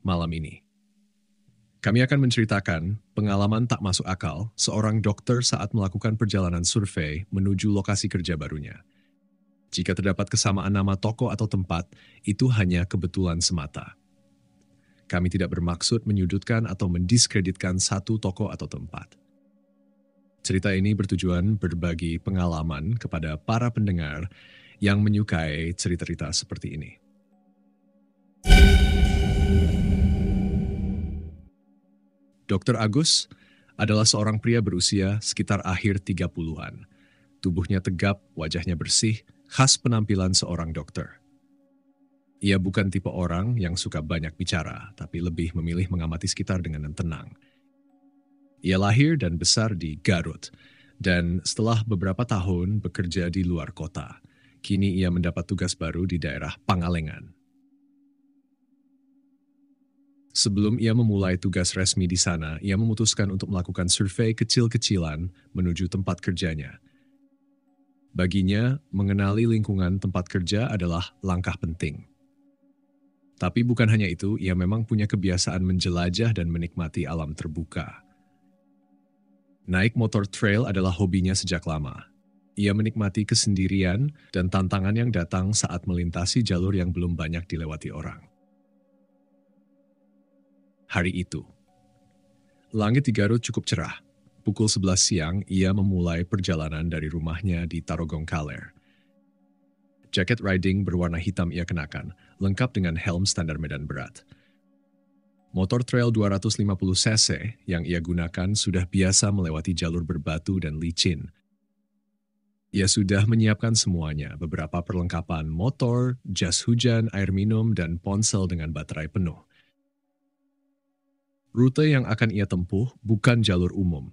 malam ini. Kami akan menceritakan pengalaman tak masuk akal seorang dokter saat melakukan perjalanan survei menuju lokasi kerja barunya. Jika terdapat kesamaan nama toko atau tempat, itu hanya kebetulan semata. Kami tidak bermaksud menyudutkan atau mendiskreditkan satu toko atau tempat. Cerita ini bertujuan berbagi pengalaman kepada para pendengar yang menyukai cerita-cerita seperti ini. Dr. Agus adalah seorang pria berusia sekitar akhir 30-an. Tubuhnya tegap, wajahnya bersih, khas penampilan seorang dokter. Ia bukan tipe orang yang suka banyak bicara, tapi lebih memilih mengamati sekitar dengan tenang. Ia lahir dan besar di Garut, dan setelah beberapa tahun bekerja di luar kota, kini ia mendapat tugas baru di daerah Pangalengan. Sebelum ia memulai tugas resmi di sana, ia memutuskan untuk melakukan survei kecil-kecilan menuju tempat kerjanya. Baginya, mengenali lingkungan tempat kerja adalah langkah penting. Tapi bukan hanya itu, ia memang punya kebiasaan menjelajah dan menikmati alam terbuka. Naik motor trail adalah hobinya sejak lama. Ia menikmati kesendirian dan tantangan yang datang saat melintasi jalur yang belum banyak dilewati orang. Hari itu, langit di Garut cukup cerah. Pukul 11 siang, ia memulai perjalanan dari rumahnya di Tarogong Kaler. Jaket riding berwarna hitam ia kenakan, lengkap dengan helm standar medan berat. Motor trail 250 cc yang ia gunakan sudah biasa melewati jalur berbatu dan licin. Ia sudah menyiapkan semuanya, beberapa perlengkapan motor, jas hujan, air minum, dan ponsel dengan baterai penuh. Rute yang akan ia tempuh bukan jalur umum.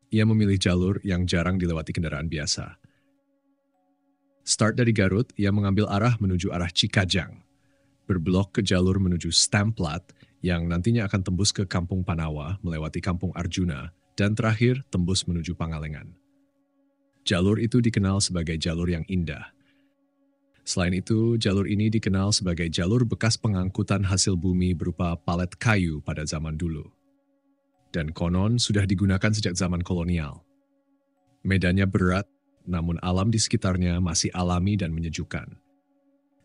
Ia memilih jalur yang jarang dilewati kendaraan biasa. Start dari Garut, ia mengambil arah menuju arah Cikajang. Berblok ke jalur menuju Stemplat yang nantinya akan tembus ke Kampung Panawa, melewati Kampung Arjuna, dan terakhir tembus menuju Pangalengan. Jalur itu dikenal sebagai jalur yang indah. Selain itu, jalur ini dikenal sebagai jalur bekas pengangkutan hasil bumi berupa palet kayu pada zaman dulu. Dan konon sudah digunakan sejak zaman kolonial. Medannya berat, namun alam di sekitarnya masih alami dan menyejukkan.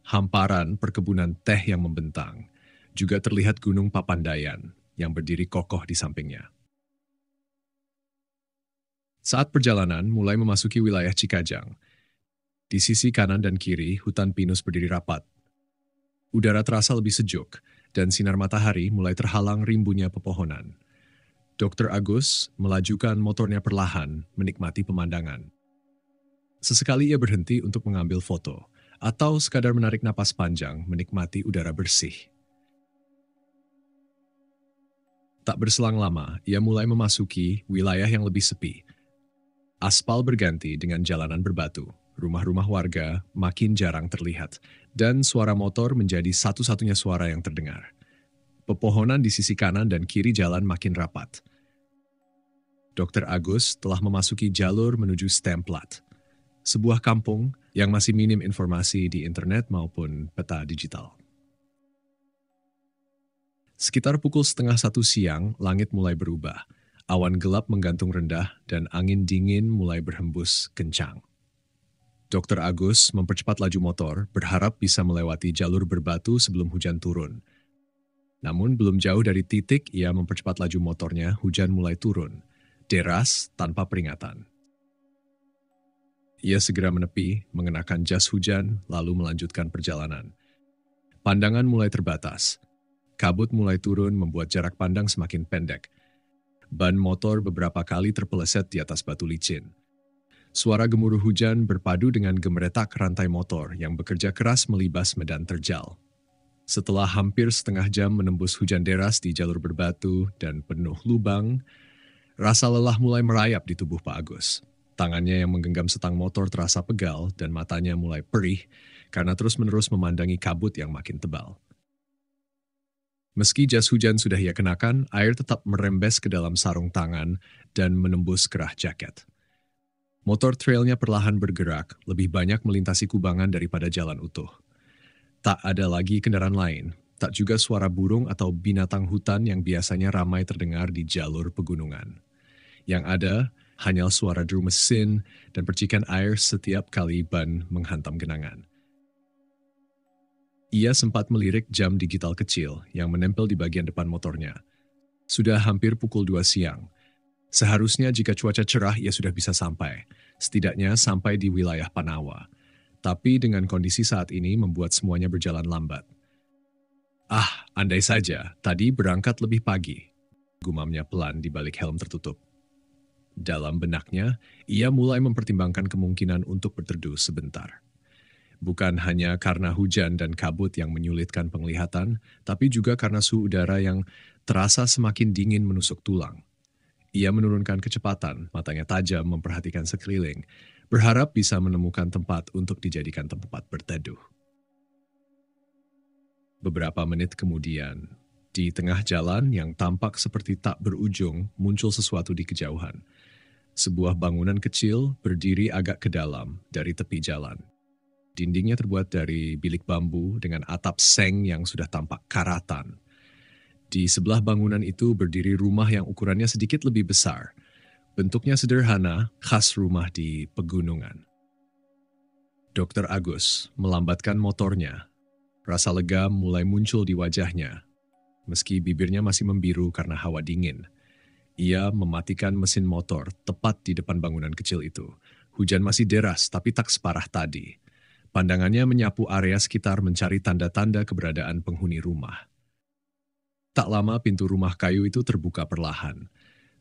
Hamparan perkebunan teh yang membentang, juga terlihat Gunung Papandayan yang berdiri kokoh di sampingnya. Saat perjalanan mulai memasuki wilayah Cikajang, di sisi kanan dan kiri, hutan pinus berdiri rapat. Udara terasa lebih sejuk, dan sinar matahari mulai terhalang rimbunya pepohonan. Dr. Agus melajukan motornya perlahan, menikmati pemandangan. Sesekali ia berhenti untuk mengambil foto, atau sekadar menarik napas panjang, menikmati udara bersih. Tak berselang lama, ia mulai memasuki wilayah yang lebih sepi. Aspal berganti dengan jalanan berbatu. Rumah-rumah warga makin jarang terlihat, dan suara motor menjadi satu-satunya suara yang terdengar. Pepohonan di sisi kanan dan kiri jalan makin rapat. Dr. Agus telah memasuki jalur menuju Stemplat, sebuah kampung yang masih minim informasi di internet maupun peta digital. Sekitar pukul 12:30 siang, langit mulai berubah. Awan gelap menggantung rendah dan angin dingin mulai berhembus kencang. Dr. Agus mempercepat laju motor, berharap bisa melewati jalur berbatu sebelum hujan turun. Namun belum jauh dari titik ia mempercepat laju motornya, hujan mulai turun, deras tanpa peringatan. Ia segera menepi, mengenakan jas hujan, lalu melanjutkan perjalanan. Pandangan mulai terbatas. Kabut mulai turun membuat jarak pandang semakin pendek. Ban motor beberapa kali terpeleset di atas batu licin. Suara gemuruh hujan berpadu dengan gemeretak rantai motor yang bekerja keras melibas medan terjal. Setelah hampir setengah jam menembus hujan deras di jalur berbatu dan penuh lubang, rasa lelah mulai merayap di tubuh Pak Agus. Tangannya yang menggenggam setang motor terasa pegal dan matanya mulai perih karena terus-menerus memandangi kabut yang makin tebal. Meski jas hujan sudah ia kenakan, air tetap merembes ke dalam sarung tangan dan menembus kerah jaket. Motor trailnya perlahan bergerak, lebih banyak melintasi kubangan daripada jalan utuh. Tak ada lagi kendaraan lain, Tak juga suara burung atau binatang hutan yang biasanya ramai terdengar di jalur pegunungan. Yang ada hanya suara deru mesin dan percikan air setiap kali ban menghantam genangan. Ia sempat melirik jam digital kecil yang menempel di bagian depan motornya. Sudah hampir pukul 2 siang. Seharusnya jika cuaca cerah ia sudah bisa sampai, setidaknya sampai di wilayah Panawa. Tapi dengan kondisi saat ini membuat semuanya berjalan lambat. Ah, andai saja tadi berangkat lebih pagi, gumamnya pelan di balik helm tertutup. Dalam benaknya, ia mulai mempertimbangkan kemungkinan untuk berteduh sebentar. Bukan hanya karena hujan dan kabut yang menyulitkan penglihatan, tapi juga karena suhu udara yang terasa semakin dingin menusuk tulang. Ia menurunkan kecepatan, matanya tajam memperhatikan sekeliling, berharap bisa menemukan tempat untuk dijadikan tempat berteduh. Beberapa menit kemudian, di tengah jalan yang tampak seperti tak berujung, muncul sesuatu di kejauhan. Sebuah bangunan kecil berdiri agak ke dalam dari tepi jalan. Dindingnya terbuat dari bilik bambu dengan atap seng yang sudah tampak karatan. Di sebelah bangunan itu berdiri rumah yang ukurannya sedikit lebih besar. Bentuknya sederhana, khas rumah di pegunungan. Dr. Agus melambatkan motornya. Rasa lega mulai muncul di wajahnya. Meski bibirnya masih membiru karena hawa dingin. Ia mematikan mesin motor tepat di depan bangunan kecil itu. Hujan masih deras tapi tak separah tadi. Pandangannya menyapu area sekitar mencari tanda-tanda keberadaan penghuni rumah. Tak lama pintu rumah kayu itu terbuka perlahan.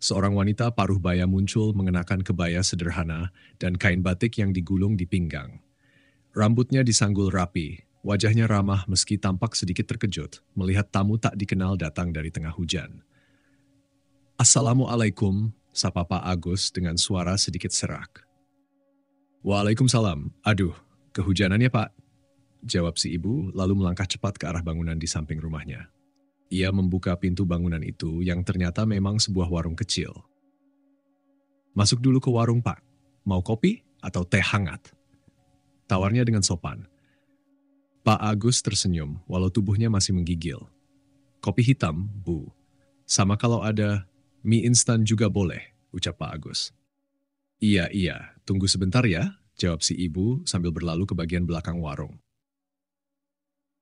Seorang wanita paruh baya muncul mengenakan kebaya sederhana dan kain batik yang digulung di pinggang. Rambutnya disanggul rapi, wajahnya ramah meski tampak sedikit terkejut melihat tamu tak dikenal datang dari tengah hujan. "Assalamualaikum," sapa Pak Agus dengan suara sedikit serak. "Waalaikumsalam. Aduh, kehujanan ya Pak," jawab si ibu lalu melangkah cepat ke arah bangunan di samping rumahnya. Ia membuka pintu bangunan itu yang ternyata memang sebuah warung kecil. "Masuk dulu ke warung Pak. Mau kopi atau teh hangat?" tawarnya dengan sopan. Pak Agus tersenyum walau tubuhnya masih menggigil. "Kopi hitam, Bu. Sama kalau ada mie instan juga boleh," ucap Pak Agus. Iya, tunggu sebentar ya," jawab si ibu sambil berlalu ke bagian belakang warung.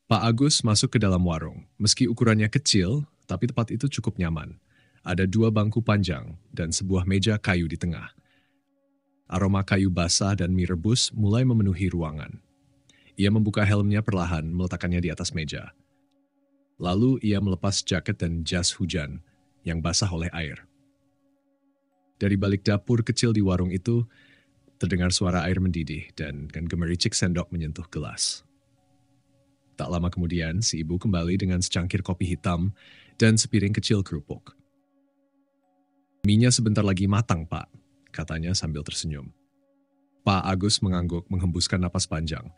Pak Agus masuk ke dalam warung. Meski ukurannya kecil, tapi tempat itu cukup nyaman. Ada 2 bangku panjang dan sebuah meja kayu di tengah. Aroma kayu basah dan mie rebus mulai memenuhi ruangan. Ia membuka helmnya perlahan, meletakkannya di atas meja. Lalu ia melepas jaket dan jas hujan yang basah oleh air. Dari balik dapur kecil di warung itu, terdengar suara air mendidih dan gemericik sendok menyentuh gelas. Tak lama kemudian, si ibu kembali dengan secangkir kopi hitam dan sepiring kecil kerupuk. "Mie-nya sebentar lagi matang, Pak," katanya sambil tersenyum. Pak Agus mengangguk menghembuskan napas panjang.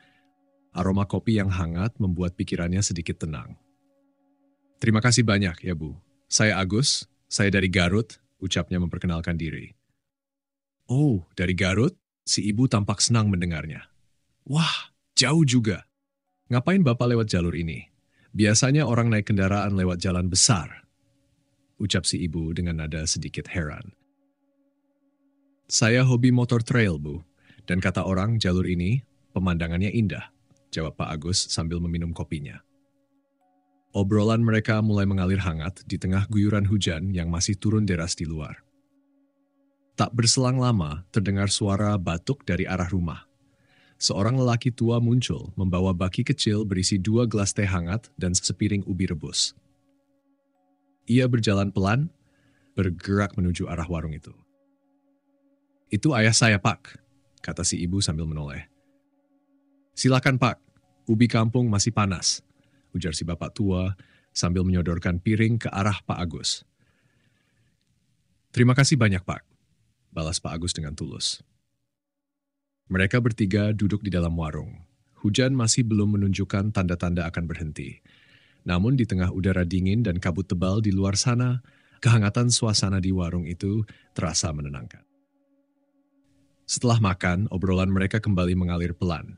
Aroma kopi yang hangat membuat pikirannya sedikit tenang. "Terima kasih banyak ya Bu. Saya Agus, saya dari Garut," ucapnya memperkenalkan diri. "Oh, dari Garut?" Si ibu tampak senang mendengarnya. "Wah, jauh juga. Ngapain Bapak lewat jalur ini? Biasanya orang naik kendaraan lewat jalan besar," ucap si ibu dengan nada sedikit heran. "Saya hobi motor trail, Bu, dan kata orang jalur ini pemandangannya indah," jawab Pak Agus sambil meminum kopinya. Obrolan mereka mulai mengalir hangat di tengah guyuran hujan yang masih turun deras di luar. Tak berselang lama, terdengar suara batuk dari arah rumah. Seorang lelaki tua muncul membawa baki kecil berisi 2 gelas teh hangat dan sepiring ubi rebus. Ia berjalan pelan, bergerak menuju arah warung itu. "Itu ayah saya, Pak," kata si ibu sambil menoleh. "Silakan, Pak, ubi kampung masih panas," ujar si bapak tua sambil menyodorkan piring ke arah Pak Agus. "Terima kasih banyak, Pak," balas Pak Agus dengan tulus. Mereka bertiga duduk di dalam warung. Hujan masih belum menunjukkan tanda-tanda akan berhenti. Namun di tengah udara dingin dan kabut tebal di luar sana, kehangatan suasana di warung itu terasa menenangkan. Setelah makan, obrolan mereka kembali mengalir pelan.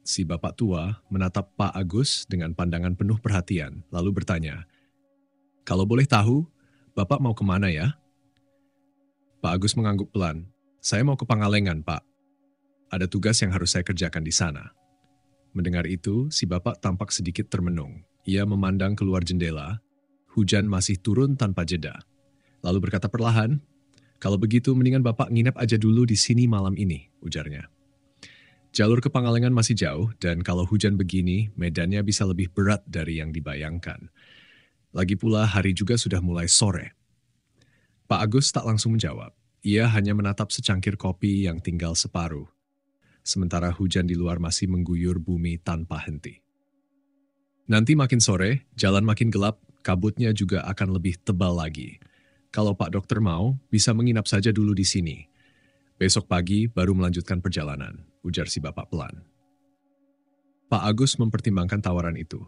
Si bapak tua menatap Pak Agus dengan pandangan penuh perhatian, lalu bertanya, "Kalau boleh tahu, Bapak mau kemana ya?" Pak Agus mengangguk pelan. "Saya mau ke Pangalengan, Pak. Ada tugas yang harus saya kerjakan di sana." Mendengar itu, si bapak tampak sedikit termenung. Ia memandang keluar jendela. Hujan masih turun tanpa jeda. Lalu berkata perlahan, "Kalau begitu mendingan Bapak nginep aja dulu di sini malam ini," ujarnya. Jalur ke Pangalengan masih jauh, dan kalau hujan begini, medannya bisa lebih berat dari yang dibayangkan. Lagi pula hari juga sudah mulai sore. Pak Agus tak langsung menjawab. Ia hanya menatap secangkir kopi yang tinggal separuh. Sementara hujan di luar masih mengguyur bumi tanpa henti. Nanti makin sore, jalan makin gelap, kabutnya juga akan lebih tebal lagi. Kalau Pak Dokter mau, bisa menginap saja dulu di sini. Besok pagi baru melanjutkan perjalanan, ujar si bapak pelan. Pak Agus mempertimbangkan tawaran itu.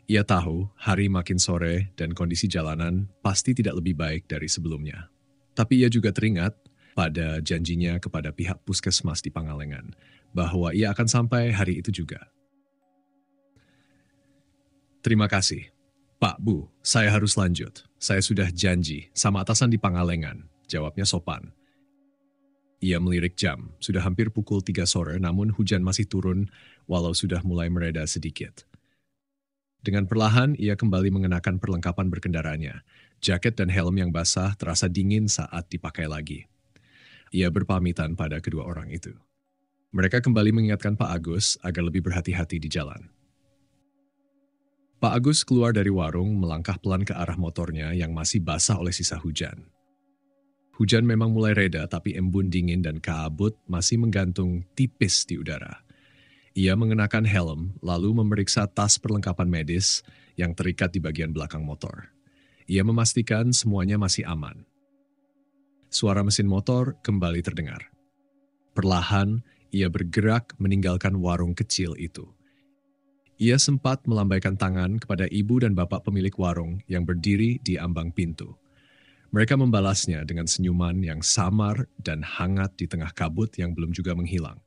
Ia tahu hari makin sore dan kondisi jalanan pasti tidak lebih baik dari sebelumnya. Tapi ia juga teringat pada janjinya kepada pihak puskesmas di Pangalengan, bahwa ia akan sampai hari itu juga. "Terima kasih. Pak, Bu, saya harus lanjut. Saya sudah janji sama atasan di Pangalengan," jawabnya sopan. Ia melirik jam, sudah hampir pukul 3 sore namun hujan masih turun walau sudah mulai mereda sedikit. Dengan perlahan ia kembali mengenakan perlengkapan berkendaraannya. Jaket dan helm yang basah terasa dingin saat dipakai lagi. Ia berpamitan pada kedua orang itu. Mereka kembali mengingatkan Pak Agus agar lebih berhati-hati di jalan. Pak Agus keluar dari warung melangkah pelan ke arah motornya yang masih basah oleh sisa hujan. Hujan memang mulai reda, tapi embun dingin dan kabut masih menggantung tipis di udara. Ia mengenakan helm, lalu memeriksa tas perlengkapan medis yang terikat di bagian belakang motor. Ia memastikan semuanya masih aman. Suara mesin motor kembali terdengar. Perlahan, ia bergerak meninggalkan warung kecil itu. Ia sempat melambaikan tangan kepada ibu dan bapak pemilik warung yang berdiri di ambang pintu. Mereka membalasnya dengan senyuman yang samar dan hangat di tengah kabut yang belum juga menghilang.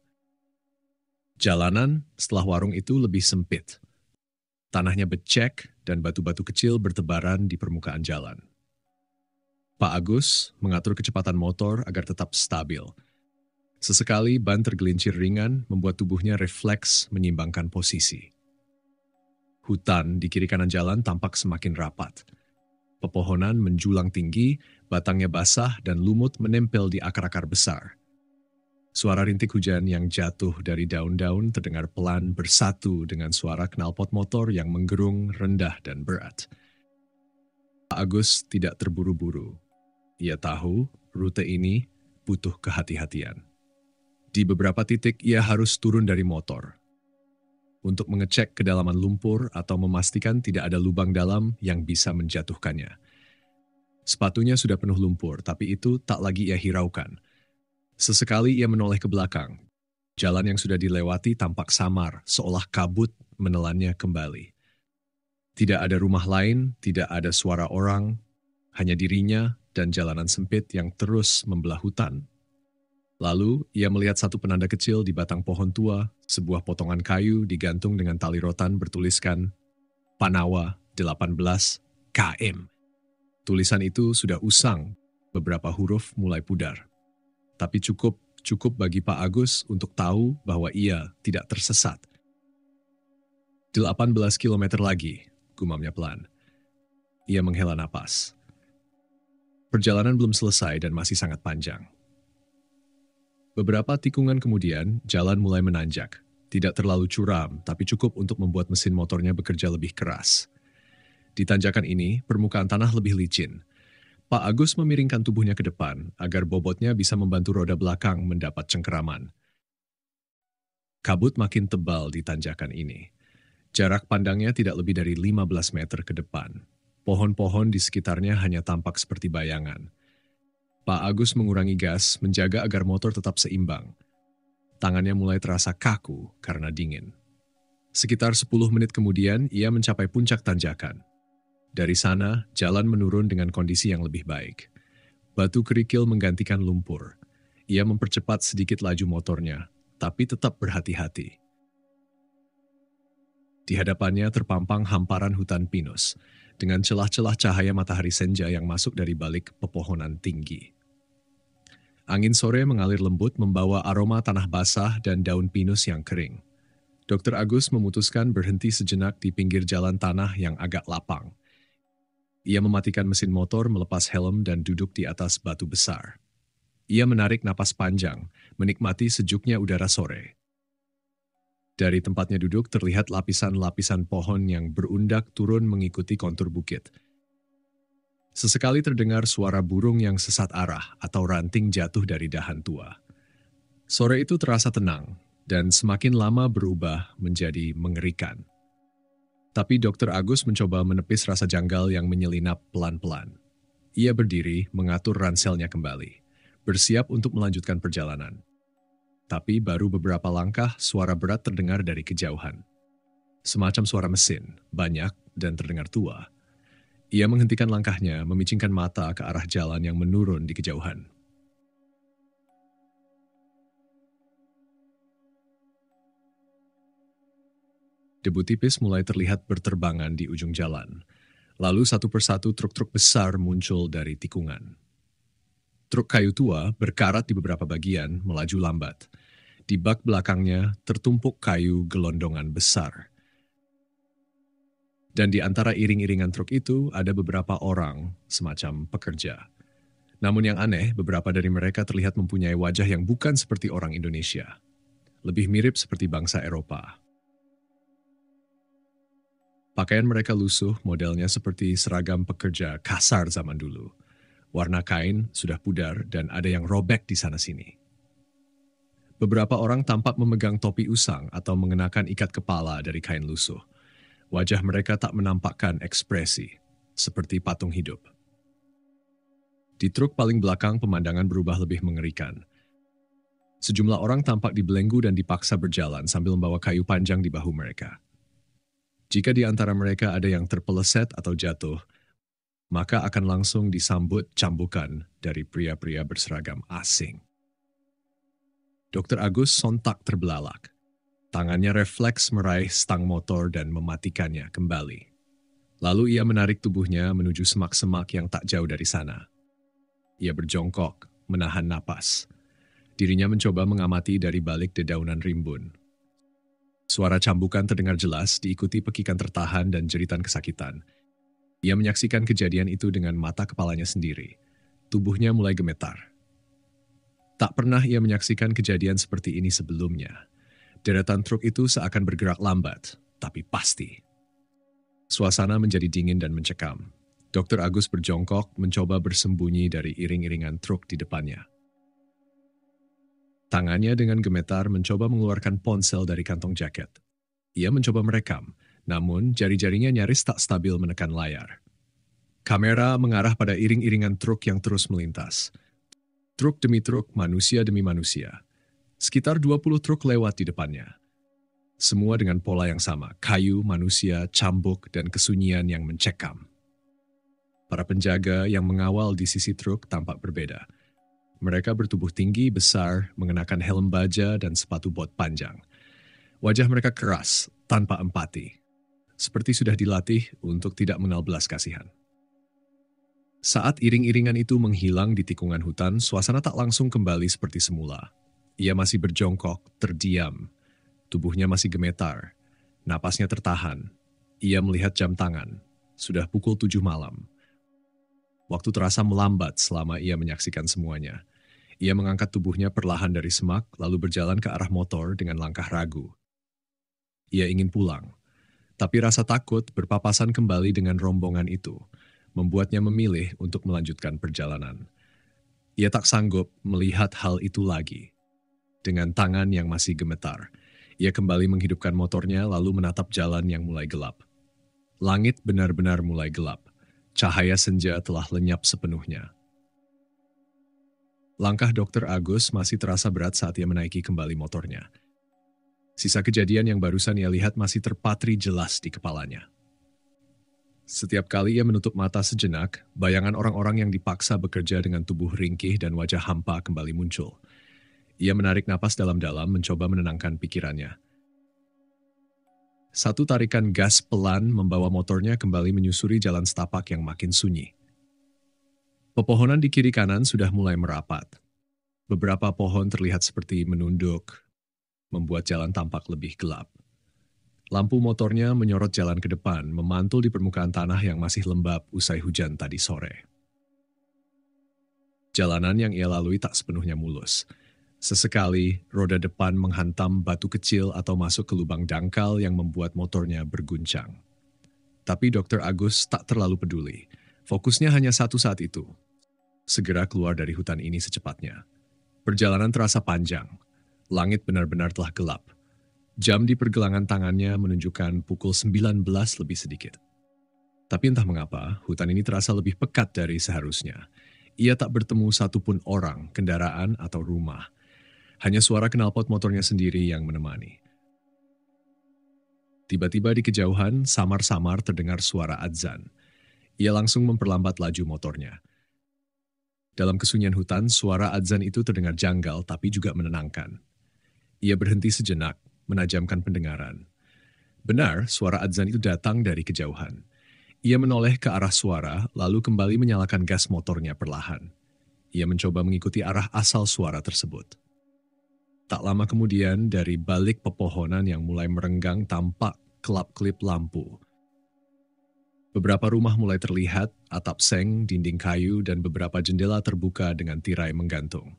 Jalanan setelah warung itu lebih sempit. Tanahnya becek dan batu-batu kecil bertebaran di permukaan jalan. Pak Agus mengatur kecepatan motor agar tetap stabil. Sesekali ban tergelincir ringan membuat tubuhnya refleks menyimbangkan posisi. Hutan di kiri kanan jalan tampak semakin rapat. Pepohonan menjulang tinggi, batangnya basah dan lumut menempel di akar-akar besar. Suara rintik hujan yang jatuh dari daun-daun terdengar pelan bersatu dengan suara knalpot motor yang menggerung rendah dan berat. Pak Agus tidak terburu-buru. Ia tahu rute ini butuh kehati-hatian. Di beberapa titik ia harus turun dari motor untuk mengecek kedalaman lumpur atau memastikan tidak ada lubang dalam yang bisa menjatuhkannya. Sepatunya sudah penuh lumpur, tapi itu tak lagi ia hiraukan. Sesekali ia menoleh ke belakang. Jalan yang sudah dilewati tampak samar, seolah kabut menelannya kembali. Tidak ada rumah lain, tidak ada suara orang, hanya dirinya dan jalanan sempit yang terus membelah hutan. Lalu, ia melihat satu penanda kecil di batang pohon tua, sebuah potongan kayu digantung dengan tali rotan bertuliskan Panawa 18 km. Tulisan itu sudah usang, beberapa huruf mulai pudar. Tapi cukup bagi Pak Agus untuk tahu bahwa ia tidak tersesat. 18 kilometer lagi, gumamnya pelan. Ia menghela napas. Perjalanan belum selesai dan masih sangat panjang. Beberapa tikungan kemudian, jalan mulai menanjak. Tidak terlalu curam, tapi cukup untuk membuat mesin motornya bekerja lebih keras. Di tanjakan ini, permukaan tanah lebih licin. Pak Agus memiringkan tubuhnya ke depan, agar bobotnya bisa membantu roda belakang mendapat cengkeraman. Kabut makin tebal di tanjakan ini. Jarak pandangnya tidak lebih dari 15 meter ke depan. Pohon-pohon di sekitarnya hanya tampak seperti bayangan. Pak Agus mengurangi gas, menjaga agar motor tetap seimbang. Tangannya mulai terasa kaku karena dingin. Sekitar 10 menit kemudian, ia mencapai puncak tanjakan. Dari sana, jalan menurun dengan kondisi yang lebih baik. Batu kerikil menggantikan lumpur. Ia mempercepat sedikit laju motornya, tapi tetap berhati-hati. Di hadapannya terpampang hamparan hutan pinus, dengan celah-celah cahaya matahari senja yang masuk dari balik pepohonan tinggi. Angin sore mengalir lembut membawa aroma tanah basah dan daun pinus yang kering. Dr. Agus memutuskan berhenti sejenak di pinggir jalan tanah yang agak lapang. Ia mematikan mesin motor, melepas helm dan duduk di atas batu besar. Ia menarik napas panjang, menikmati sejuknya udara sore. Dari tempatnya duduk terlihat lapisan-lapisan pohon yang berundak turun mengikuti kontur bukit. Sesekali terdengar suara burung yang sesat arah atau ranting jatuh dari dahan tua. Sore itu terasa tenang dan semakin lama berubah menjadi mengerikan. Tapi Dr. Agus mencoba menepis rasa janggal yang menyelinap pelan-pelan. Ia berdiri mengatur ranselnya kembali, bersiap untuk melanjutkan perjalanan. Tapi baru beberapa langkah suara berat terdengar dari kejauhan. Semacam suara mesin, banyak dan terdengar tua. Ia menghentikan langkahnya, memicingkan mata ke arah jalan yang menurun di kejauhan. Debu tipis mulai terlihat berterbangan di ujung jalan. Lalu satu persatu truk-truk besar muncul dari tikungan. Truk kayu tua berkarat di beberapa bagian, melaju lambat. Di bak belakangnya tertumpuk kayu gelondongan besar. Dan di antara iring-iringan truk itu ada beberapa orang, semacam pekerja. Namun yang aneh, beberapa dari mereka terlihat mempunyai wajah yang bukan seperti orang Indonesia. Lebih mirip seperti bangsa Eropa. Pakaian mereka lusuh, modelnya seperti seragam pekerja kasar zaman dulu. Warna kain sudah pudar dan ada yang robek di sana-sini. Beberapa orang tampak memegang topi usang atau mengenakan ikat kepala dari kain lusuh. Wajah mereka tak menampakkan ekspresi, seperti patung hidup. Di truk paling belakang pemandangan berubah lebih mengerikan. Sejumlah orang tampak dibelenggu dan dipaksa berjalan sambil membawa kayu panjang di bahu mereka. Jika di antara mereka ada yang terpeleset atau jatuh, maka akan langsung disambut cambukan dari pria-pria berseragam asing. Dr. Agus sontak terbelalak. Tangannya refleks meraih stang motor dan mematikannya kembali. Lalu ia menarik tubuhnya menuju semak-semak yang tak jauh dari sana. Ia berjongkok, menahan napas. Dirinya mencoba mengamati dari balik dedaunan rimbun. Suara cambukan terdengar jelas, diikuti pekikan tertahan dan jeritan kesakitan. Ia menyaksikan kejadian itu dengan mata kepalanya sendiri. Tubuhnya mulai gemetar. Tak pernah ia menyaksikan kejadian seperti ini sebelumnya. Deretan truk itu seakan bergerak lambat, tapi pasti. Suasana menjadi dingin dan mencekam. Dr. Agus berjongkok mencoba bersembunyi dari iring-iringan truk di depannya. Tangannya dengan gemetar mencoba mengeluarkan ponsel dari kantong jaket. Ia mencoba merekam, namun jari-jarinya nyaris tak stabil menekan layar. Kamera mengarah pada iring-iringan truk yang terus melintas. Truk demi truk, manusia demi manusia. Sekitar 20 truk lewat di depannya. Semua dengan pola yang sama, kayu, manusia, cambuk, dan kesunyian yang mencekam. Para penjaga yang mengawal di sisi truk tampak berbeda. Mereka bertubuh tinggi, besar, mengenakan helm baja dan sepatu bot panjang. Wajah mereka keras, tanpa empati. Seperti sudah dilatih untuk tidak mengenal belas kasihan. Saat iring-iringan itu menghilang di tikungan hutan, suasana tak langsung kembali seperti semula. Ia masih berjongkok, terdiam. Tubuhnya masih gemetar. Napasnya tertahan. Ia melihat jam tangan. Sudah pukul 7 malam. Waktu terasa melambat selama ia menyaksikan semuanya. Ia mengangkat tubuhnya perlahan dari semak, lalu berjalan ke arah motor dengan langkah ragu. Ia ingin pulang. Tapi rasa takut berpapasan kembali dengan rombongan itu. Membuatnya memilih untuk melanjutkan perjalanan. Ia tak sanggup melihat hal itu lagi. Dengan tangan yang masih gemetar, ia kembali menghidupkan motornya lalu menatap jalan yang mulai gelap. Langit benar-benar mulai gelap. Cahaya senja telah lenyap sepenuhnya. Langkah Dr. Agus masih terasa berat saat ia menaiki kembali motornya. Sisa kejadian yang barusan ia lihat masih terpatri jelas di kepalanya. Setiap kali ia menutup mata sejenak, bayangan orang-orang yang dipaksa bekerja dengan tubuh ringkih dan wajah hampa kembali muncul. Ia menarik napas dalam-dalam mencoba menenangkan pikirannya. Satu tarikan gas pelan membawa motornya kembali menyusuri jalan setapak yang makin sunyi. Pepohonan di kiri kanan sudah mulai merapat. Beberapa pohon terlihat seperti menunduk, membuat jalan tampak lebih gelap. Lampu motornya menyorot jalan ke depan, memantul di permukaan tanah yang masih lembab usai hujan tadi sore. Jalanan yang ia lalui tak sepenuhnya mulus. Sesekali, roda depan menghantam batu kecil atau masuk ke lubang dangkal yang membuat motornya berguncang. Tapi Dr. Agus tak terlalu peduli. Fokusnya hanya satu saat itu. Segera keluar dari hutan ini secepatnya. Perjalanan terasa panjang. Langit benar-benar telah gelap. Jam di pergelangan tangannya menunjukkan pukul 19 lebih sedikit. Tapi entah mengapa, hutan ini terasa lebih pekat dari seharusnya. Ia tak bertemu satupun orang, kendaraan, atau rumah. Hanya suara knalpot motornya sendiri yang menemani. Tiba-tiba di kejauhan, samar-samar terdengar suara adzan. Ia langsung memperlambat laju motornya. Dalam kesunyian hutan, suara adzan itu terdengar janggal tapi juga menenangkan. Ia berhenti sejenak, menajamkan pendengaran. Benar, suara adzan itu datang dari kejauhan. Ia menoleh ke arah suara, lalu kembali menyalakan gas motornya perlahan. Ia mencoba mengikuti arah asal suara tersebut. Tak lama kemudian, dari balik pepohonan yang mulai merenggang tampak kelap-kelip lampu. Beberapa rumah mulai terlihat, atap seng, dinding kayu, dan beberapa jendela terbuka dengan tirai menggantung.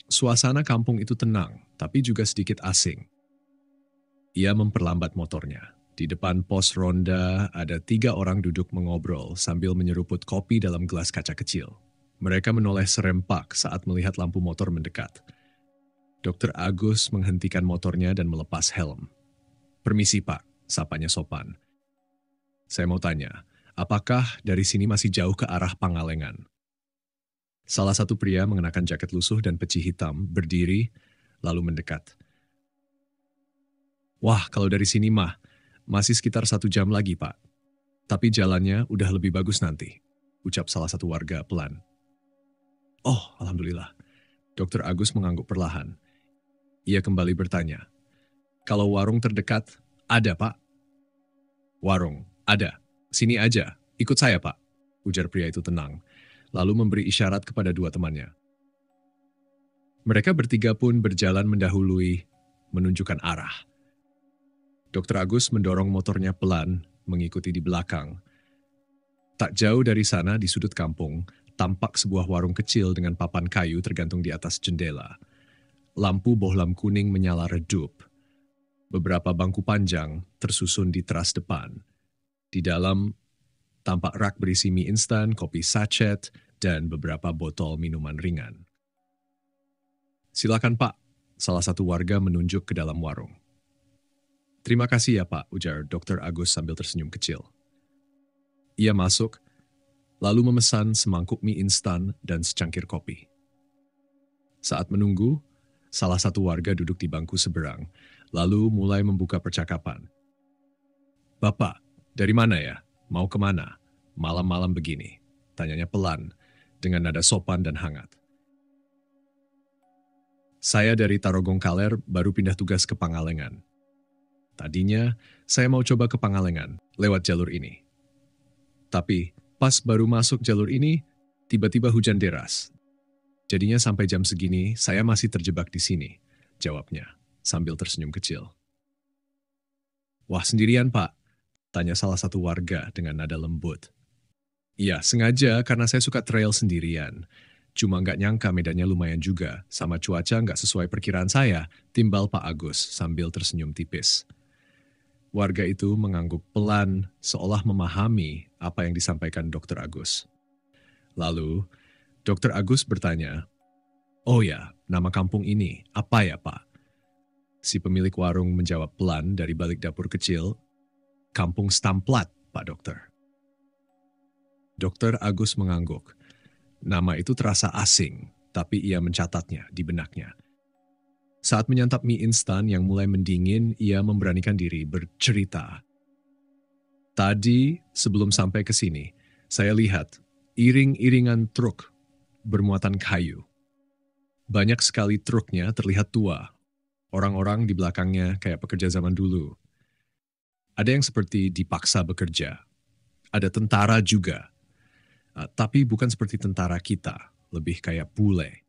Suasana kampung itu tenang, tapi juga sedikit asing. Ia memperlambat motornya. Di depan pos ronda, ada 3 orang duduk mengobrol sambil menyeruput kopi dalam gelas kaca kecil. Mereka menoleh serempak saat melihat lampu motor mendekat. Dr. Agus menghentikan motornya dan melepas helm. "Permisi Pak," sapanya sopan. "Saya mau tanya, apakah dari sini masih jauh ke arah Pangalengan?" Salah satu pria mengenakan jaket lusuh dan peci hitam berdiri lalu mendekat. "Wah, kalau dari sini mah, masih sekitar 1 jam lagi Pak. Tapi jalannya udah lebih bagus nanti," ucap salah satu warga pelan. "Oh, Alhamdulillah." Dr. Agus mengangguk perlahan. Ia kembali bertanya, "Kalau warung terdekat, ada Pak?" "Warung, ada. Sini aja, ikut saya Pak," ujar pria itu tenang, lalu memberi isyarat kepada 2 temannya. Mereka bertiga pun berjalan mendahului, menunjukkan arah. Dr. Agus mendorong motornya pelan, mengikuti di belakang. Tak jauh dari sana di sudut kampung, tampak sebuah warung kecil dengan papan kayu tergantung di atas jendela. Lampu bohlam kuning menyala redup. Beberapa bangku panjang tersusun di teras depan. Di dalam tampak rak berisi mie instan, kopi sachet, dan beberapa botol minuman ringan. "Silakan Pak," salah satu warga menunjuk ke dalam warung. "Terima kasih ya Pak," ujar Dr. Agus sambil tersenyum kecil. Ia masuk, lalu memesan semangkuk mie instan dan secangkir kopi. Saat menunggu, salah satu warga duduk di bangku seberang, lalu mulai membuka percakapan. "Bapak, dari mana ya? Mau kemana? Malam-malam begini?" tanyanya pelan, dengan nada sopan dan hangat. "Saya dari Tarogong Kaler, baru pindah tugas ke Pangalengan. Tadinya, saya mau coba ke Pangalengan, lewat jalur ini. Tapi, pas baru masuk jalur ini, tiba-tiba hujan deras. Jadinya sampai jam segini, saya masih terjebak di sini," jawabnya, sambil tersenyum kecil. "Wah, sendirian Pak?" tanya salah satu warga dengan nada lembut. "Iya, sengaja karena saya suka trail sendirian. Cuma nggak nyangka medannya lumayan juga, sama cuaca nggak sesuai perkiraan saya," timbal Pak Agus sambil tersenyum tipis. Warga itu mengangguk pelan, seolah memahami apa yang disampaikan Dr. Agus. Lalu, Dr. Agus bertanya, "Oh ya, nama kampung ini apa ya Pak?" Si pemilik warung menjawab pelan dari balik dapur kecil, "Kampung Stamplat, Pak Dokter." Dr. Agus mengangguk. Nama itu terasa asing, tapi ia mencatatnya di benaknya. Saat menyantap mie instan yang mulai mendingin, ia memberanikan diri bercerita. "Tadi, sebelum sampai ke sini, saya lihat iring-iringan truk bermuatan kayu. Banyak sekali truknya terlihat tua. Orang-orang di belakangnya kayak pekerja zaman dulu. Ada yang seperti dipaksa bekerja. Ada tentara juga. Tapi bukan seperti tentara kita, lebih kayak bule.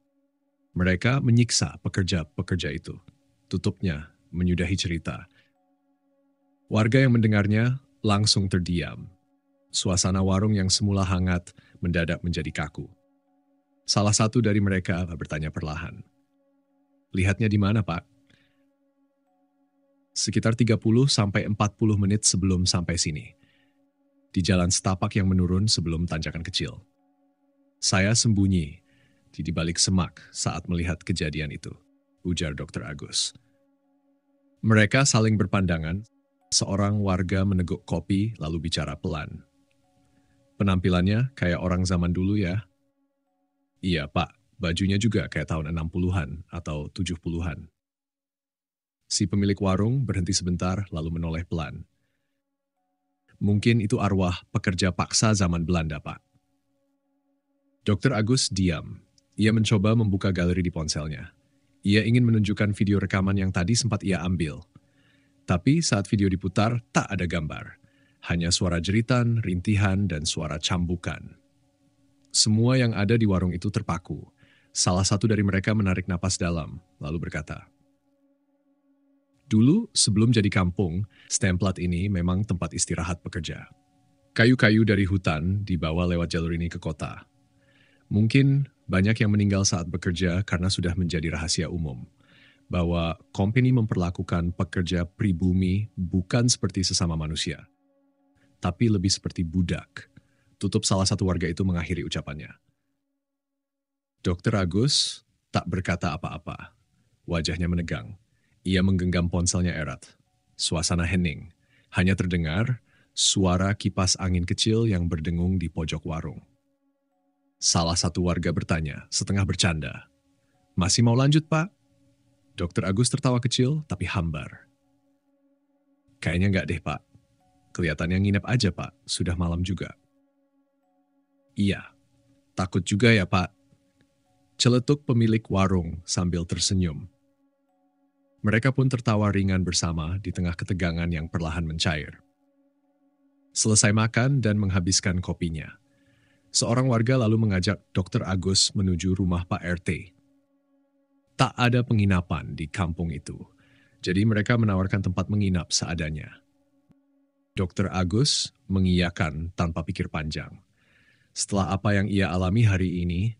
Mereka menyiksa pekerja-pekerja itu. Tutupnya menyudahi cerita. Warga yang mendengarnya langsung terdiam. Suasana warung yang semula hangat mendadak menjadi kaku. Salah satu dari mereka bertanya perlahan. Lihatnya di mana, Pak? Sekitar 30 sampai 40 menit sebelum sampai sini. Di jalan setapak yang menurun sebelum tanjakan kecil. Saya sembunyi di balik semak saat melihat kejadian itu, ujar Dr. Agus. Mereka saling berpandangan, seorang warga meneguk kopi lalu bicara pelan. Penampilannya kayak orang zaman dulu ya? Iya, Pak. Bajunya juga kayak tahun 60-an atau 70-an. Si pemilik warung berhenti sebentar lalu menoleh pelan. Mungkin itu arwah pekerja paksa zaman Belanda, Pak. Dr. Agus diam. Ia mencoba membuka galeri di ponselnya. Ia ingin menunjukkan video rekaman yang tadi sempat ia ambil. Tapi saat video diputar, tak ada gambar. Hanya suara jeritan, rintihan, dan suara cambukan. Semua yang ada di warung itu terpaku. Salah satu dari mereka menarik napas dalam, lalu berkata, "Dulu, sebelum jadi kampung, Stemplat ini memang tempat istirahat pekerja. Kayu-kayu dari hutan dibawa lewat jalur ini ke kota. Mungkin banyak yang meninggal saat bekerja karena sudah menjadi rahasia umum, bahwa company memperlakukan pekerja pribumi bukan seperti sesama manusia, tapi lebih seperti budak." Tutup salah satu warga itu mengakhiri ucapannya. Dr. Agus tak berkata apa-apa. Wajahnya menegang. Ia menggenggam ponselnya erat. Suasana hening. Hanya terdengar suara kipas angin kecil yang berdengung di pojok warung. Salah satu warga bertanya, setengah bercanda. "Masih mau lanjut, Pak?" Dr. Agus tertawa kecil, tapi hambar. "Kayaknya enggak deh, Pak. Kelihatannya nginep aja, Pak. Sudah malam juga." "Iya, takut juga ya, Pak," celetuk pemilik warung sambil tersenyum. Mereka pun tertawa ringan bersama di tengah ketegangan yang perlahan mencair. Selesai makan dan menghabiskan kopinya, seorang warga lalu mengajak Dr. Agus menuju rumah Pak RT. Tak ada penginapan di kampung itu, jadi mereka menawarkan tempat menginap seadanya. Dr. Agus mengiyakan tanpa pikir panjang. Setelah apa yang ia alami hari ini,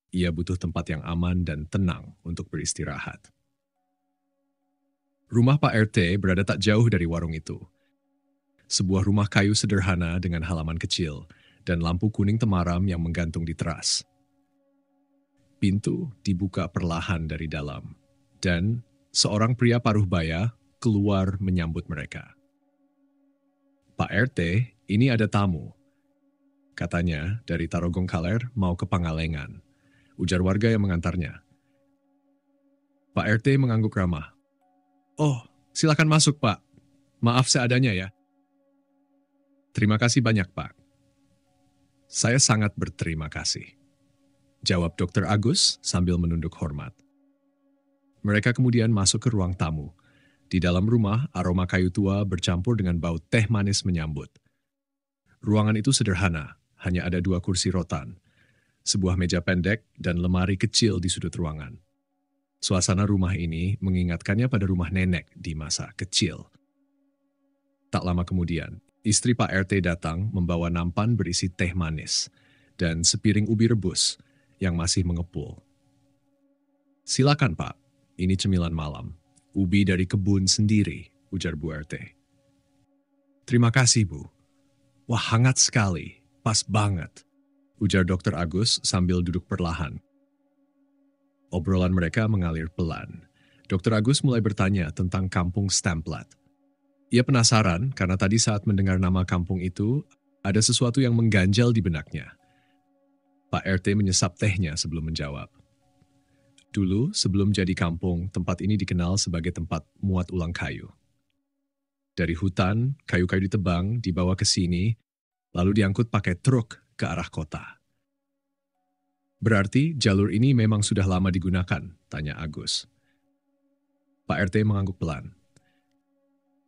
ia butuh tempat yang aman dan tenang untuk beristirahat. Rumah Pak RT berada tak jauh dari warung itu. Sebuah rumah kayu sederhana dengan halaman kecil dan lampu kuning temaram yang menggantung di teras. Pintu dibuka perlahan dari dalam, dan seorang pria paruh baya keluar menyambut mereka. "Pak RT, ini ada tamu," katanya dari Tarogong Kaler mau ke Pangalengan, ujar warga yang mengantarnya. Pak RT mengangguk ramah. "Oh, silakan masuk, Pak. Maaf seadanya ya." "Terima kasih banyak, Pak." "Saya sangat berterima kasih," jawab Dr. Agus sambil menunduk hormat. Mereka kemudian masuk ke ruang tamu. Di dalam rumah, aroma kayu tua bercampur dengan bau teh manis menyambut. Ruangan itu sederhana, hanya ada 2 kursi rotan, sebuah meja pendek, dan lemari kecil di sudut ruangan. Suasana rumah ini mengingatkannya pada rumah nenek di masa kecil. Tak lama kemudian, istri Pak RT datang membawa nampan berisi teh manis dan sepiring ubi rebus yang masih mengepul. "Silakan, Pak, ini cemilan malam. Ubi dari kebun sendiri," ujar Bu RT. "Terima kasih, Bu. Wah, hangat sekali, pas banget," ujar Dr. Agus sambil duduk perlahan. Obrolan mereka mengalir pelan. Dr. Agus mulai bertanya tentang kampung Stemplat. Ia penasaran karena tadi saat mendengar nama kampung itu, ada sesuatu yang mengganjal di benaknya. Pak RT menyesap tehnya sebelum menjawab. Dulu, sebelum jadi kampung, tempat ini dikenal sebagai tempat muat ulang kayu. Dari hutan, kayu-kayu ditebang, dibawa ke sini, lalu diangkut pakai truk ke arah kota. "Berarti jalur ini memang sudah lama digunakan?" tanya Agus. Pak RT mengangguk pelan.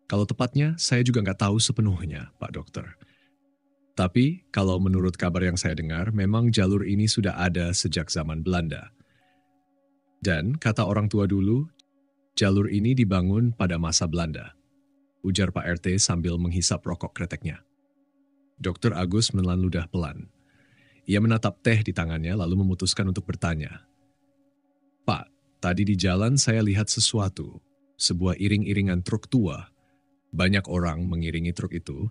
Kalau tepatnya, saya juga nggak tahu sepenuhnya, Pak Dokter. Tapi, kalau menurut kabar yang saya dengar, memang jalur ini sudah ada sejak zaman Belanda. Dan, kata orang tua dulu, jalur ini dibangun pada masa Belanda. Ujar Pak RT sambil menghisap rokok kreteknya. Dokter Agus menelan ludah pelan. Ia menatap teh di tangannya lalu memutuskan untuk bertanya. Pak, tadi di jalan saya lihat sesuatu. Sebuah iring-iringan truk tua. Banyak orang mengiringi truk itu.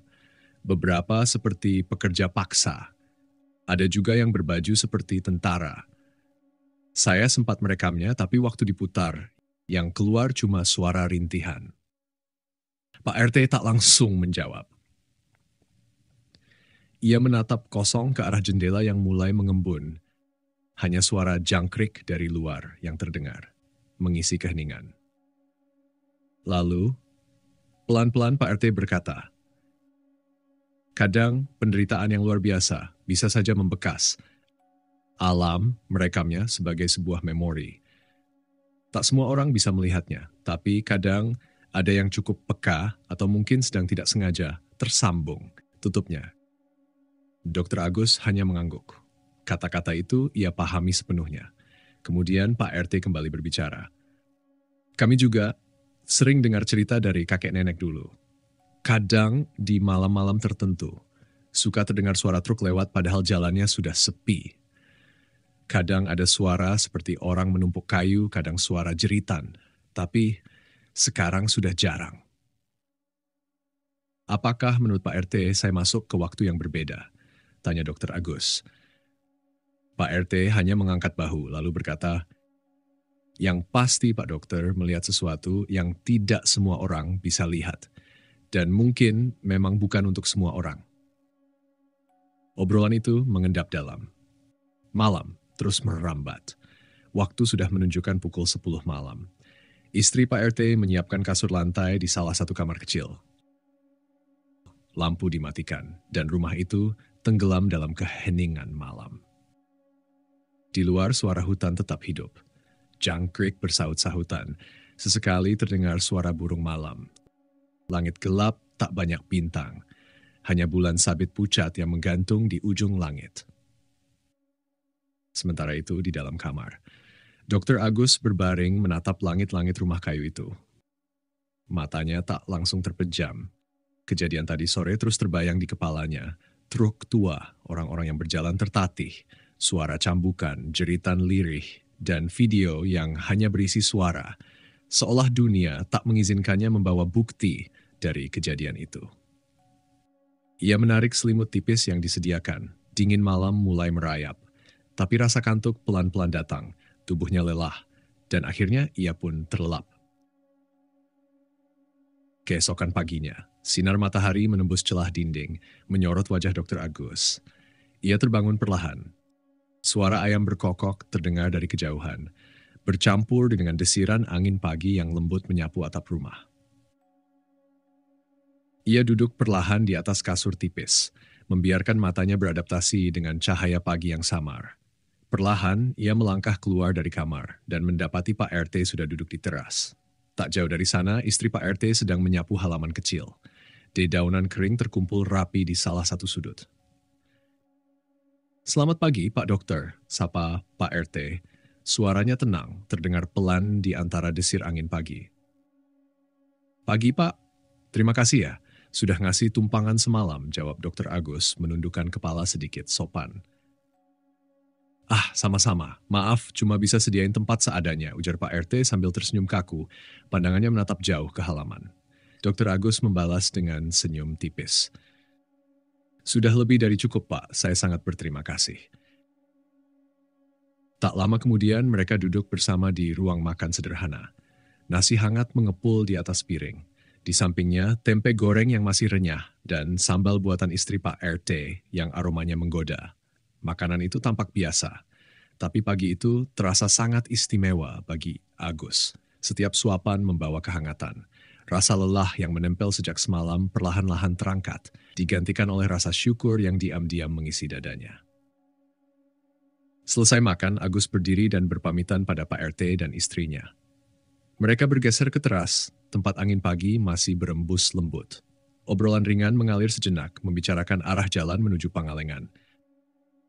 Beberapa seperti pekerja paksa. Ada juga yang berbaju seperti tentara. Saya sempat merekamnya tapi waktu diputar, yang keluar cuma suara rintihan. Pak RT tak langsung menjawab. Ia menatap kosong ke arah jendela yang mulai mengembun. Hanya suara jangkrik dari luar yang terdengar, mengisi keheningan. Lalu, pelan-pelan Pak RT berkata, kadang penderitaan yang luar biasa bisa saja membekas. Alam merekamnya sebagai sebuah memori. Tak semua orang bisa melihatnya, tapi kadang ada yang cukup peka atau mungkin sedang tidak sengaja tersambung, tutupnya. Dokter Agus hanya mengangguk. Kata-kata itu ia pahami sepenuhnya. Kemudian Pak RT kembali berbicara. Kami juga sering dengar cerita dari kakek nenek dulu. Kadang di malam-malam tertentu, suka terdengar suara truk lewat padahal jalannya sudah sepi. Kadang ada suara seperti orang menumpuk kayu, kadang suara jeritan. Tapi sekarang sudah jarang. Apakah menurut Pak RT saya masuk ke waktu yang berbeda? Tanya Dokter Agus. Pak RT hanya mengangkat bahu lalu berkata, yang pasti Pak Dokter melihat sesuatu yang tidak semua orang bisa lihat. Dan mungkin memang bukan untuk semua orang. Obrolan itu mengendap dalam. Malam terus merambat. Waktu sudah menunjukkan pukul 10 malam. Istri Pak RT menyiapkan kasur lantai di salah satu kamar kecil. Lampu dimatikan dan rumah itu tenggelam dalam keheningan malam. Di luar suara hutan tetap hidup. Jangkrik bersaut-sahutan. Sesekali terdengar suara burung malam. Langit gelap tak banyak bintang. Hanya bulan sabit pucat yang menggantung di ujung langit. Sementara itu di dalam kamar, Dokter Agus berbaring menatap langit-langit rumah kayu itu. Matanya tak langsung terpejam. Kejadian tadi sore terus terbayang di kepalanya. Truk tua, orang-orang yang berjalan tertatih, suara cambukan, jeritan lirih, dan video yang hanya berisi suara. Seolah dunia tak mengizinkannya membawa bukti dari kejadian itu. Ia menarik selimut tipis yang disediakan. Dingin malam mulai merayap. Tapi rasa kantuk pelan-pelan datang. Tubuhnya lelah. Dan akhirnya ia pun terlelap. Keesokan paginya, sinar matahari menembus celah dinding, menyorot wajah Dokter Agus. Ia terbangun perlahan. Suara ayam berkokok terdengar dari kejauhan, bercampur dengan desiran angin pagi yang lembut menyapu atap rumah. Ia duduk perlahan di atas kasur tipis, membiarkan matanya beradaptasi dengan cahaya pagi yang samar. Perlahan, ia melangkah keluar dari kamar dan mendapati Pak RT sudah duduk di teras. Tak jauh dari sana, istri Pak RT sedang menyapu halaman kecil. Dedaunan kering terkumpul rapi di salah satu sudut. Selamat pagi, Pak Dokter, sapa Pak RT. Suaranya tenang, terdengar pelan di antara desir angin pagi. Pagi, Pak. Terima kasih ya, sudah ngasih tumpangan semalam, jawab Dokter Agus menundukkan kepala sedikit sopan. Ah, sama-sama. Maaf, cuma bisa sediain tempat seadanya, ujar Pak RT sambil tersenyum kaku. Pandangannya menatap jauh ke halaman. Dokter Agus membalas dengan senyum tipis. Sudah lebih dari cukup, Pak. Saya sangat berterima kasih. Tak lama kemudian mereka duduk bersama di ruang makan sederhana. Nasi hangat mengepul di atas piring. Di sampingnya tempe goreng yang masih renyah dan sambal buatan istri Pak RT yang aromanya menggoda. Makanan itu tampak biasa, tapi pagi itu terasa sangat istimewa bagi Agus. Setiap suapan membawa kehangatan. Rasa lelah yang menempel sejak semalam perlahan-lahan terangkat, digantikan oleh rasa syukur yang diam-diam mengisi dadanya. Selesai makan, Agus berdiri dan berpamitan pada Pak RT dan istrinya. Mereka bergeser ke teras, tempat angin pagi masih berembus lembut. Obrolan ringan mengalir sejenak, membicarakan arah jalan menuju Pangalengan.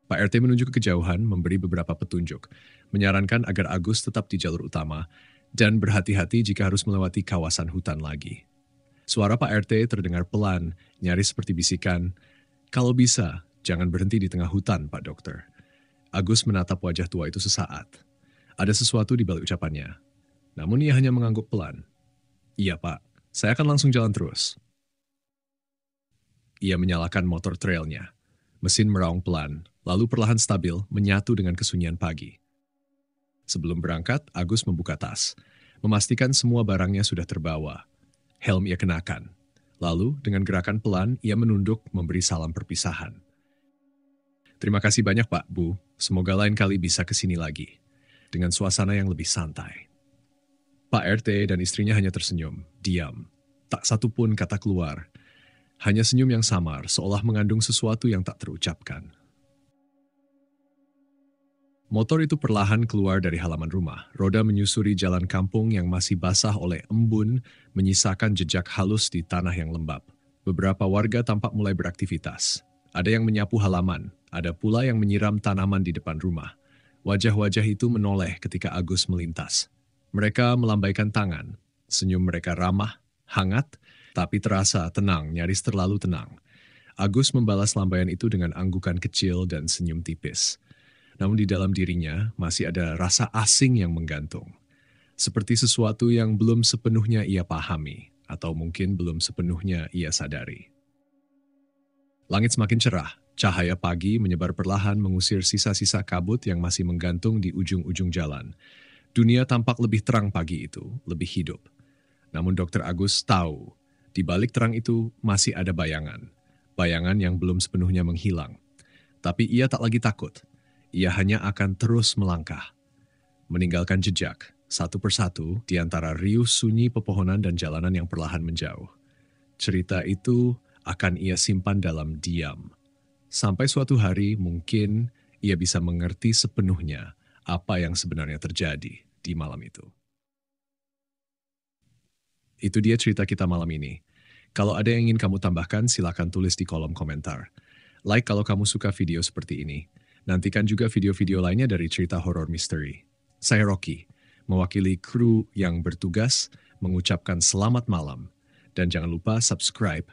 Pak RT menunjuk ke kejauhan, memberi beberapa petunjuk, menyarankan agar Agus tetap di jalur utama, dan berhati-hati jika harus melewati kawasan hutan lagi. Suara Pak RT terdengar pelan, nyaris seperti bisikan, "Kalau bisa, jangan berhenti di tengah hutan, Pak Dokter." Agus menatap wajah tua itu sesaat. Ada sesuatu di balik ucapannya. Namun ia hanya mengangguk pelan. "Iya, Pak. Saya akan langsung jalan terus." Ia menyalakan motor trailnya. Mesin meraung pelan, lalu perlahan stabil menyatu dengan kesunyian pagi. Sebelum berangkat, Agus membuka tas, memastikan semua barangnya sudah terbawa. Helm ia kenakan. Lalu, dengan gerakan pelan, ia menunduk memberi salam perpisahan. "Terima kasih banyak, Pak, Bu. Semoga lain kali bisa ke sini lagi." Dengan suasana yang lebih santai. Pak RT dan istrinya hanya tersenyum, diam. Tak satu pun kata keluar. Hanya senyum yang samar, seolah mengandung sesuatu yang tak terucapkan. Motor itu perlahan keluar dari halaman rumah. Roda menyusuri jalan kampung yang masih basah oleh embun, menyisakan jejak halus di tanah yang lembab. Beberapa warga tampak mulai beraktivitas. Ada yang menyapu halaman, ada pula yang menyiram tanaman di depan rumah. Wajah-wajah itu menoleh ketika Agus melintas. Mereka melambaikan tangan. Senyum mereka ramah, hangat, tapi terasa tenang, nyaris terlalu tenang. Agus membalas lambaian itu dengan anggukan kecil dan senyum tipis. Namun di dalam dirinya masih ada rasa asing yang menggantung. Seperti sesuatu yang belum sepenuhnya ia pahami, atau mungkin belum sepenuhnya ia sadari. Langit semakin cerah, cahaya pagi menyebar perlahan mengusir sisa-sisa kabut yang masih menggantung di ujung-ujung jalan. Dunia tampak lebih terang pagi itu, lebih hidup. Namun Dr. Agus tahu, di balik terang itu masih ada bayangan. Bayangan yang belum sepenuhnya menghilang. Tapi ia tak lagi takut. Ia hanya akan terus melangkah, meninggalkan jejak, satu persatu di antara riuh sunyi pepohonan dan jalanan yang perlahan menjauh. Cerita itu akan ia simpan dalam diam. Sampai suatu hari mungkin ia bisa mengerti sepenuhnya apa yang sebenarnya terjadi di malam itu. Itu dia cerita kita malam ini. Kalau ada yang ingin kamu tambahkan, silakan tulis di kolom komentar. Like kalau kamu suka video seperti ini. Nantikan juga video-video lainnya dari cerita horor misteri. Saya Rocky, mewakili kru yang bertugas mengucapkan selamat malam. Dan jangan lupa subscribe